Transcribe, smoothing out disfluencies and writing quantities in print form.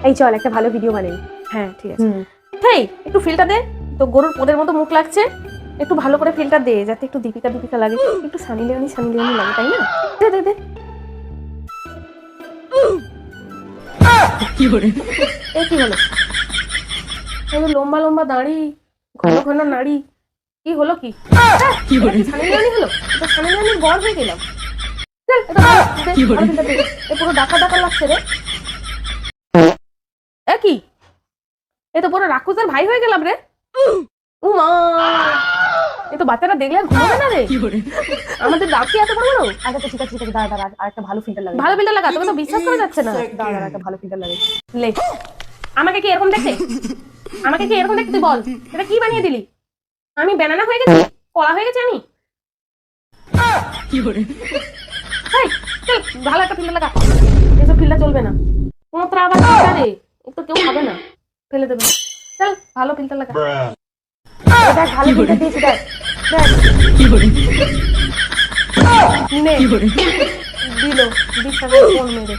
এই চল একটা ভালো ভিডিও বানাই। হ্যাঁ ঠিক আছে। হেই একটু ফিল্টার দে, তো গরুর পোদের মতো মুখ লাগছে, একটু ভালো করে ফিল্টার দে যাতে একটু দীপিকা দীপিকা লাগে, একটু সানি লিওনি লাগে, তাই না? দে দে দে। কি হলো? এই কি হলো? এই লম্বা লম্বা দাড়ি, ঘন ঘন নাড়ি, কি হলো কি? কি হলো? সানি লিওনি হলো? তো সানি লিওনির বর হয়ে গেলাম। চল এটা দে, এ পুরো ডাকা ডাকা লাগছে রে। এ কি? এ তো পুরো রাক্ষসের ভাই হয়ে গেলাম রে। উমা, এ তো বাচ্চারা দেখলে আর ঘুমাবে না রে। আমাদের দাঁত কি এত বড় বড়? আচ্ছা ঠিক আছে দাঁড়া আর একটা ভালো ফিল্টার লাগে। ভালো ফিল্টার লাগা, তোকে তো বিশ্বাস করা যাচ্ছে না। দাঁড়া একটা ভালো ফিল্টার লাগে। লে, আমাকে কি এরকম দেখতে? আমাকে কি এরকম দেখতে? তুই বল, এটা কি বানিয়ে দিলি? আমি ব্যানানা হয়ে গেছি, কলা হয়ে গেছি আমি। কি করে? এই চল ভালো একটা ফিল্টার লাগা, এসব ফিল্টার চলবে না। কোঁতরা আবার ফিল্টার রে, একটু কেউ খাবে না, ফেলে দেবে। চল ভালো ফিল্টার লাগা। দেখ ভালো ফিল্টার দিয়েছি, দেখ নে দিল বিশ্বাসের ফোন মেরে।